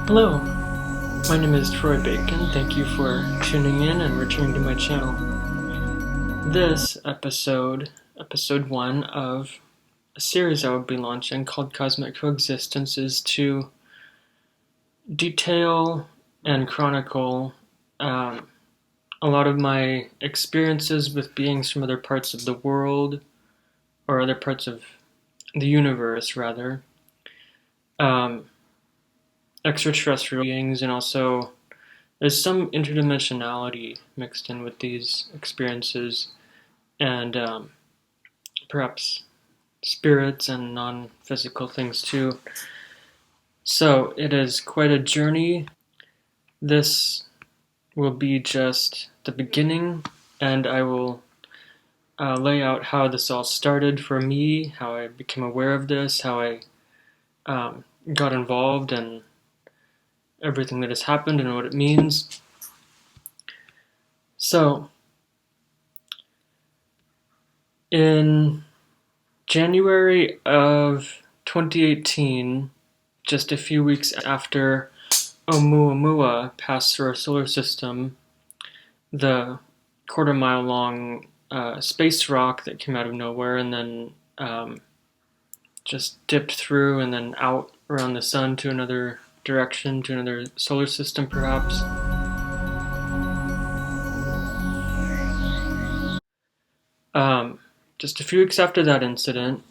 Hello, my name is Troy Bacon. Thank you for tuning in and returning to my channel. This episode 1 of a series I will be launching called Cosmic Coexistence, is to detail and chronicle a lot of my experiences with beings from other parts of the world, or other parts of the universe, rather. Extraterrestrial beings, and also there's some interdimensionality mixed in with these experiences, and perhaps spirits and non-physical things too. So it is quite a journey. This will be just the beginning, and I will lay out how this all started for me, how I became aware of this, how I got involved, and everything that has happened and what it means. So, in January of 2018, just a few weeks after Oumuamua passed through our solar system, the quarter-mile long space rock that came out of nowhere and then just dipped through and then out around the sun to another direction, to another solar system perhaps. Just a few weeks after that incident,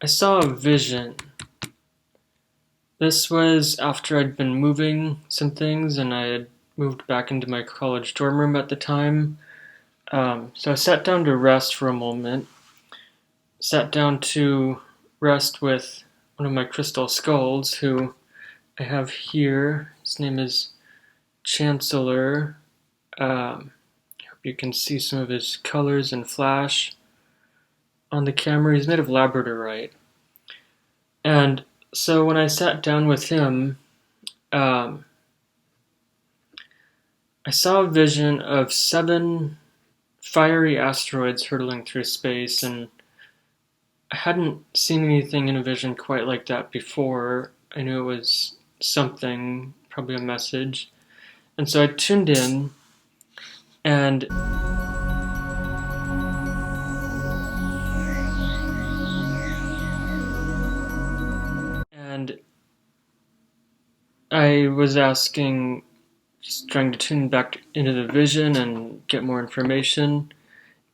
I saw a vision. This was after I'd been moving some things, and I had moved back into my college dorm room at the time. So I sat down to rest for a moment. Sat down to rest with one of my crystal skulls, who I have here. His name is Chancellor. You can see some of his colors and flash on the camera. He's made of labradorite. And so when I sat down with him, I saw a vision of 7 fiery asteroids hurtling through space, and I hadn't seen anything in a vision quite like that before. I knew it was something, probably a message. And so I tuned in, and I was asking, just trying to tune back into the vision and get more information,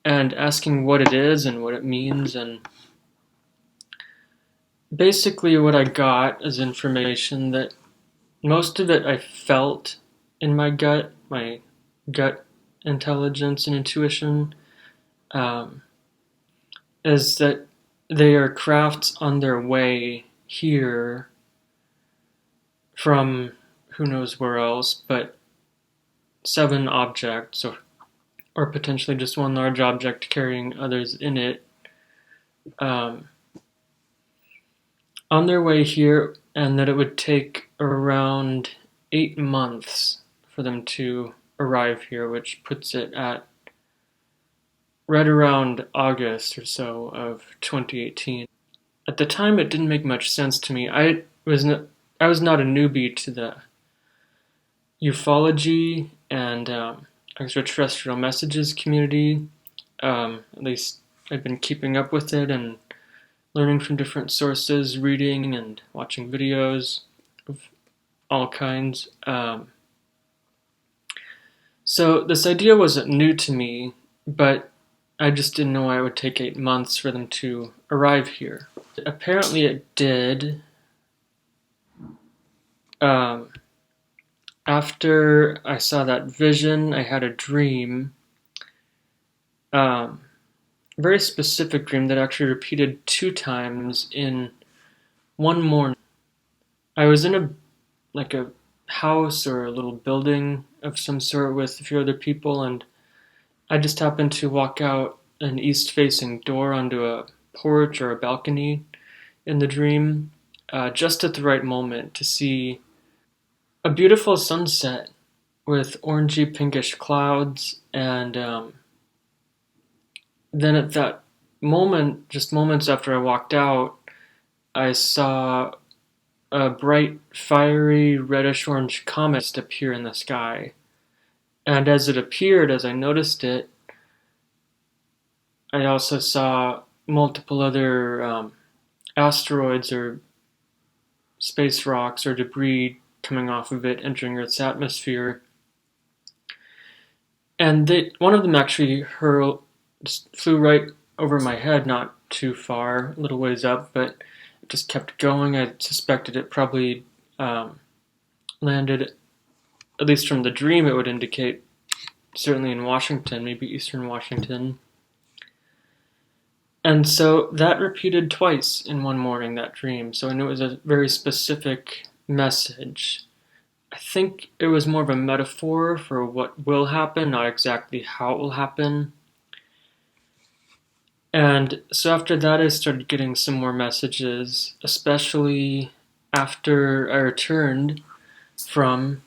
and asking what it is and what it means. And basically what I got as information, that most of it I felt in my gut intelligence and intuition, is that they are crafts on their way here from who knows where else, but 7 objects, or potentially just one large object carrying others in it, on their way here, and that it would take around 8 months for them to arrive here, which puts it at right around August or so of 2018. At the time, it didn't make much sense to me. I was not a newbie to the ufology and extraterrestrial messages community. At least I've been keeping up with it and learning from different sources, reading and watching videos of all kinds. So this idea wasn't new to me, but I just didn't know why it would take 8 months for them to arrive here. Apparently it did. After I saw that vision, I had a dream, a very specific dream that actually repeated 2 times in one morning. I was in a house or a little building of some sort with a few other people, and I just happened to walk out an east-facing door onto a porch or a balcony in the dream, just at the right moment to see a beautiful sunset with orangey pinkish clouds, and then at that moment, just moments after I walked out, I saw a bright, fiery, reddish-orange comet appear in the sky. And as it appeared, as I noticed it, I also saw multiple other asteroids or space rocks or debris coming off of it, entering Earth's atmosphere. And one of them actually flew right over my head, not too far, a little ways up, but it just kept going. I suspected it probably landed, at least from the dream, it would indicate certainly in Washington, maybe eastern Washington. And so that repeated twice in one morning, that dream. So I knew it was a very specific message. I think it was more of a metaphor for what will happen, not exactly how it will happen. And so after that, I started getting some more messages, especially after I returned from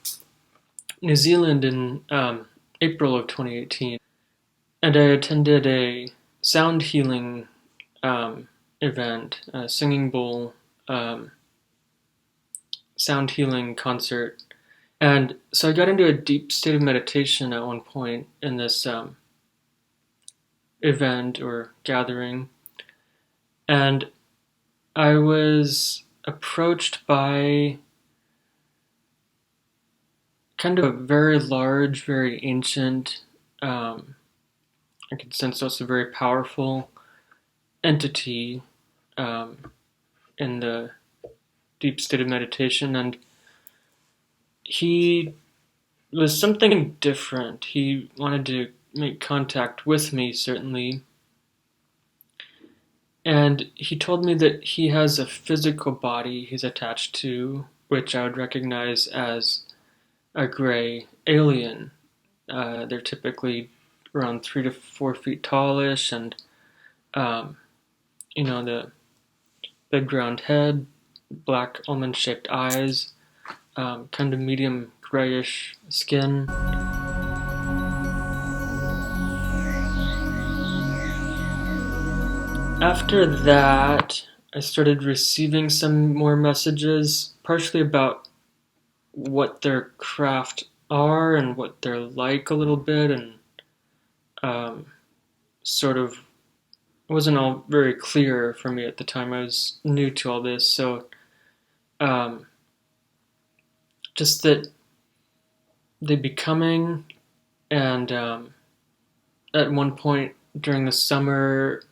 New Zealand in April of 2018. And I attended a sound healing event, a singing bowl sound healing concert. And so I got into a deep state of meditation at one point in this event or gathering. And I was approached by kind of a very large, very ancient, I can sense also a very powerful entity in the deep state of meditation, and he was something different. He wanted to make contact with me, certainly, and he told me that he has a physical body he's attached to, which I would recognize as a gray alien. They're typically around 3 to 4 feet tallish, and the big round head, black almond-shaped eyes, kind of medium grayish skin. After that, I started receiving some more messages, partially about what their craft are and what they're like a little bit, and sort of it wasn't all very clear for me at the time. I was new to all this, so just that they'd be coming, and at one point during the summer,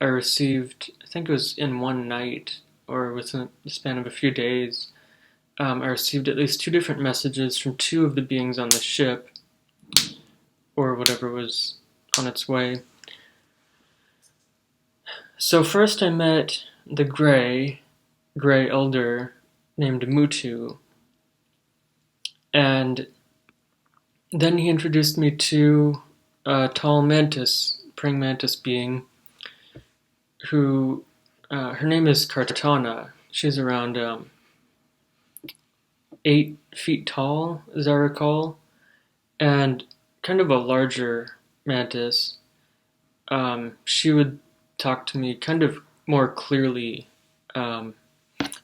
I received, I think it was in one night or within the span of a few days, I received at least 2 different messages from 2 of the beings on the ship, or whatever was on its way. So first I met the gray elder named Mutu, and then he introduced me to a tall praying mantis being, who, her name is Kartana. She's around 8 feet tall, as I recall, and kind of a larger mantis. She would talk to me kind of more clearly. And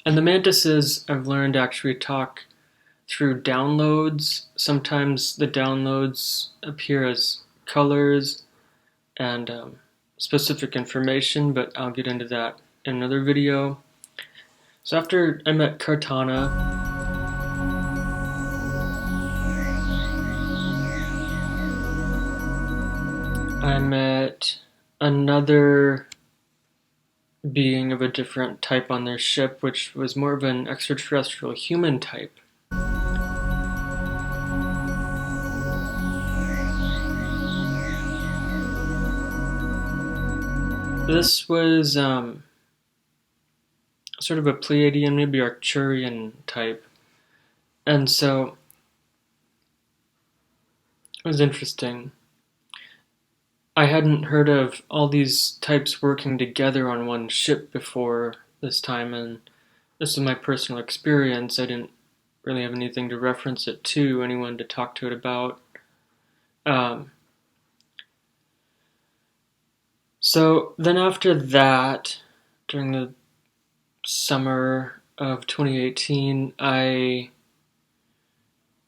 the mantises, I've learned, actually talk through downloads. Sometimes the downloads appear as colors and specific information, but I'll get into that in another video. So after I met Kartana, I met another being of a different type on their ship, which was more of an extraterrestrial human type. This was sort of a Pleiadian, maybe Arcturian type, and so it was interesting. I hadn't heard of all these types working together on one ship before this time, and this is my personal experience. I didn't really have anything to reference it to, anyone to talk to it about. So then after that, during the summer, of 2018, I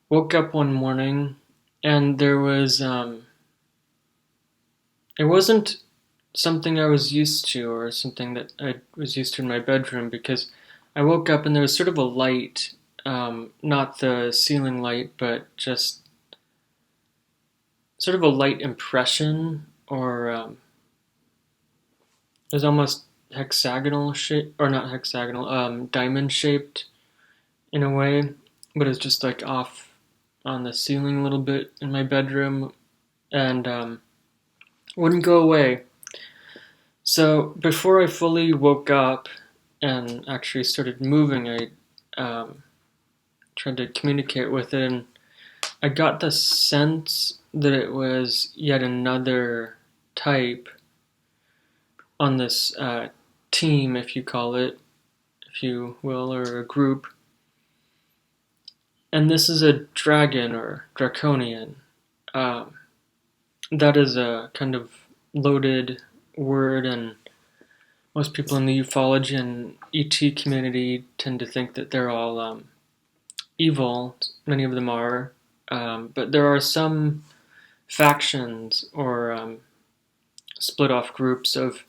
woke up one morning and there was, it wasn't something I was used to or something that I was used to in my bedroom, because I woke up and there was sort of a light, not the ceiling light, but just sort of a light impression, or it was almost hexagonal shape, or not hexagonal, diamond shaped in a way, but it's just like off on the ceiling a little bit in my bedroom, and wouldn't go away. So before I fully woke up and actually started moving, I tried to communicate with it, and I got the sense that it was yet another type on this team, if you call it, if you will, or a group. And this is a dragon or draconian. Um, that is a kind of loaded word, and most people in the ufology and ET community tend to think that they're all evil. Many of them are, but there are some factions or split off groups of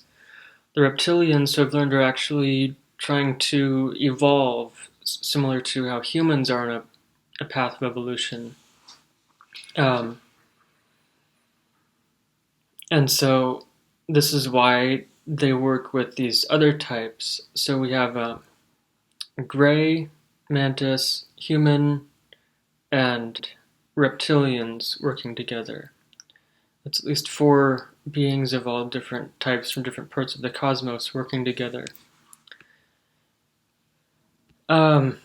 the reptilians who have learned are actually trying to evolve, similar to how humans are on a path of evolution. Um, and so this is why they work with these other types. So we have gray, mantis, human, and reptilians working together. It's at least 4 beings of all different types from different parts of the cosmos working together. Um,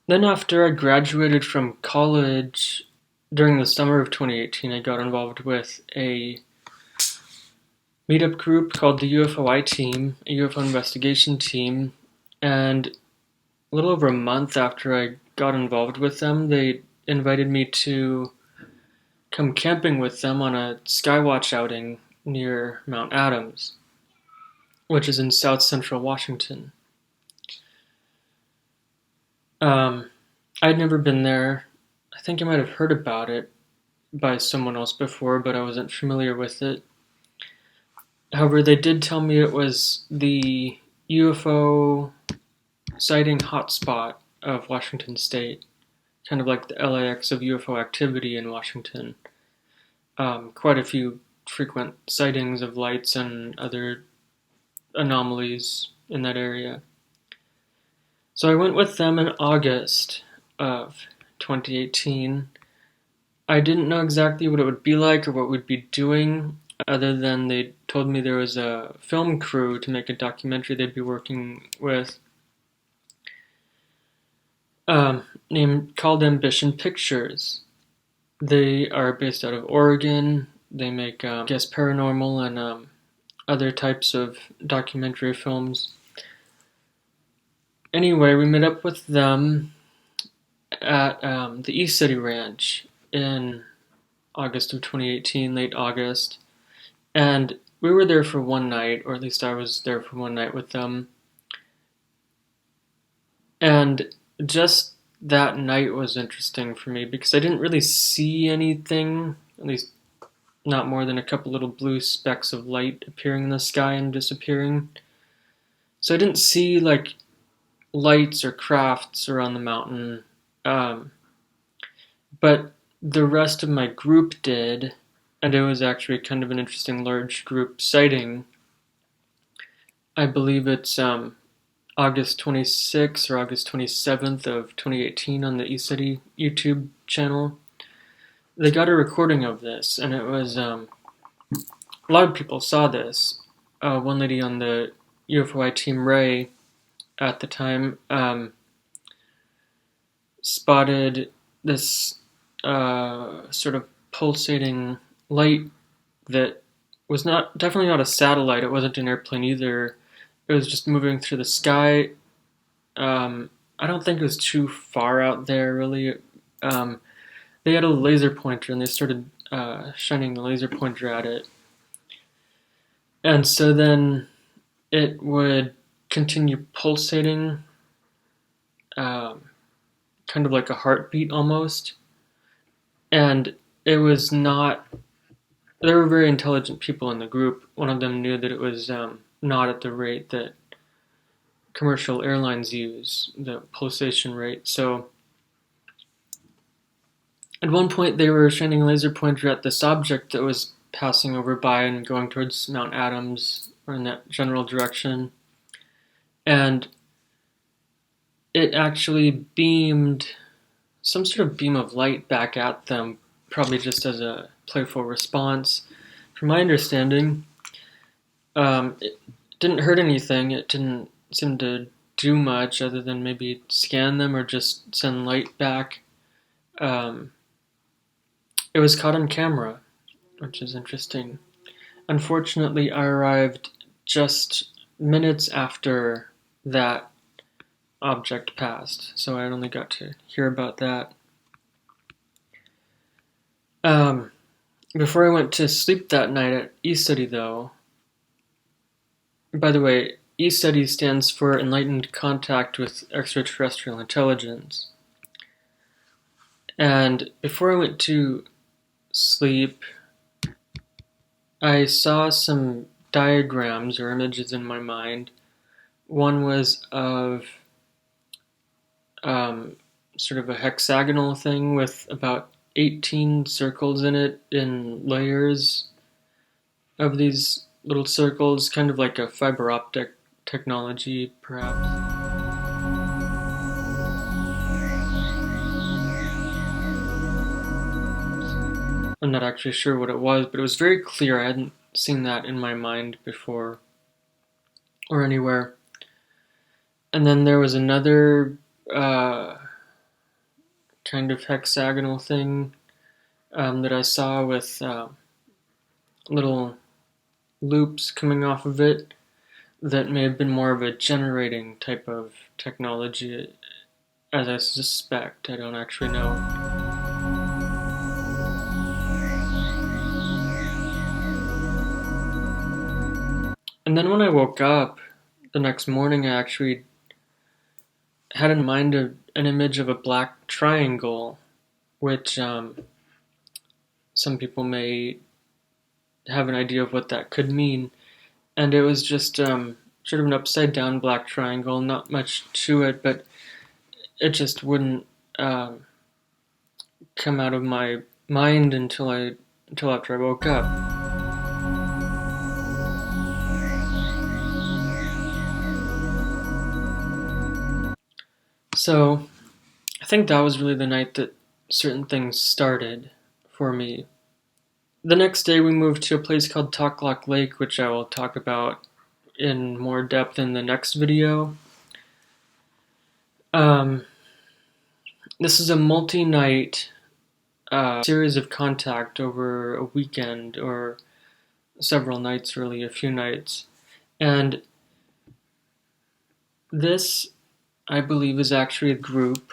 then after I graduated from college, during the summer of 2018, I got involved with a meetup group called the UFOI team, a UFO investigation team, and a little over a month after I got involved with them, they invited me to come camping with them on a Skywatch outing near Mount Adams, which is in south central Washington. I'd never been there. I think I might have heard about it by someone else before, but I wasn't familiar with it. However, they did tell me it was the UFO sighting hotspot of Washington State, kind of like the LAX of UFO activity in Washington. Quite a few frequent sightings of lights and other anomalies in that area. So I went with them in August of 2018. I didn't know exactly what it would be like or what we'd be doing, other than they told me there was a film crew to make a documentary they'd be working with, named called Ambition Pictures. They are based out of Oregon. They make, I guess, paranormal and other types of documentary films. Anyway, we met up with them at the ECETI Ranch in August of 2018, late August. And we were there for one night, or at least I was there for one night with them. And just that night was interesting for me because I didn't really see anything, at least not more than a couple little blue specks of light appearing in the sky and disappearing. So I didn't see like lights or crafts around the mountain. But the rest of my group did, and it was actually kind of an interesting large group sighting. I believe it's August 26th or August 27th of 2018 on the ECETI YouTube channel. They got a recording of this, and it was, a lot of people saw this. One lady on the UFOI team, Ray, at the time, spotted this sort of pulsating light that was definitely not a satellite. It wasn't an airplane either. It was just moving through the sky. I don't think it was too far out there, really. They had a laser pointer, and they started shining the laser pointer at it. And so then it would continue pulsating kind of like a heartbeat almost. And it was not, there were very intelligent people in the group. One of them knew that it was not at the rate that commercial airlines use, the pulsation rate. So at one point they were shining a laser pointer at this object that was passing over by and going towards Mount Adams or in that general direction. And it actually beamed some sort of beam of light back at them, probably just as a playful response. From my understanding, it didn't hurt anything. It didn't seem to do much other than maybe scan them or just send light back. It was caught on camera, which is interesting. Unfortunately, I arrived just minutes after that object passed, so I only got to hear about that. Before I went to sleep that night at ECETI, though, by the way, ECETI stands for Enlightened Contact with Extraterrestrial Intelligence. And before I went to sleep, I saw some diagrams or images in my mind. One was of sort of a hexagonal thing with about 18 circles in it in layers of these little circles, kind of like a fiber optic technology, perhaps. I'm not actually sure what it was, but it was very clear. I hadn't seen that in my mind before or anywhere. And then there was another kind of hexagonal thing that I saw with little loops coming off of it that may have been more of a generating type of technology, as I suspect. I don't actually know. And then when I woke up the next morning, I actually had in mind an image of a black triangle, which some people may have an idea of what that could mean. And it was just sort of an upside down black triangle, not much to it, but it just wouldn't come out of my mind until after I woke up. So I think that was really the night that certain things started for me. The next day we moved to a place called Taklock Lake, which I will talk about in more depth in the next video. This is a multi-night series of contact over a weekend, or several nights really, a few nights. And this, I believe, is actually a group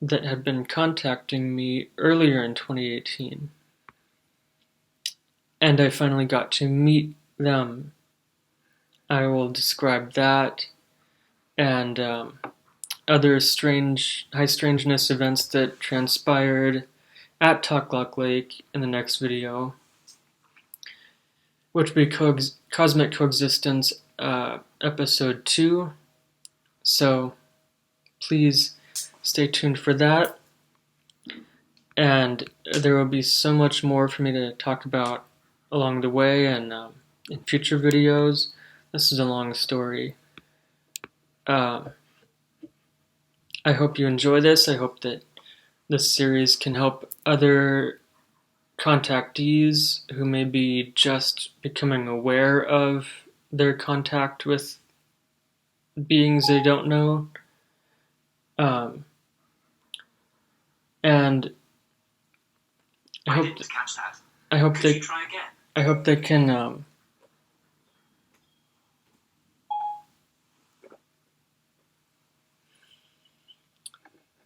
that had been contacting me earlier in 2018. And I finally got to meet them. I will describe that and other high strangeness events that transpired at Taklock Lake in the next video, which will be Cosmic Coexistence episode 2. So please stay tuned for that. And there will be so much more for me to talk about along the way and in future videos. This is a long story. I hope you enjoy this. I hope that this series can help other contactees who may be just becoming aware of their contact with beings they don't know. And I hope they can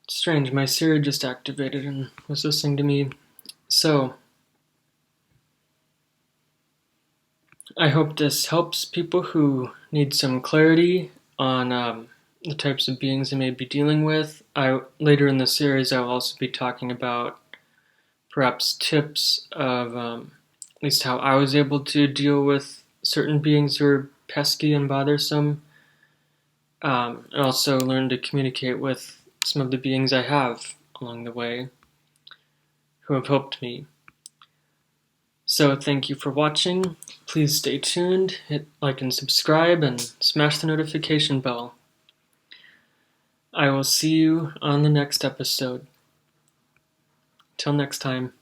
strange, my Siri just activated and was listening to me. So I hope this helps people who need some clarity on the types of beings I may be dealing with. Later in the series, I will also be talking about perhaps tips of at least how I was able to deal with certain beings who are pesky and bothersome, and also learn to communicate with some of the beings I have along the way who have helped me. So thank you for watching. Please stay tuned, hit like and subscribe, and smash the notification bell. I will see you on the next episode. Till next time.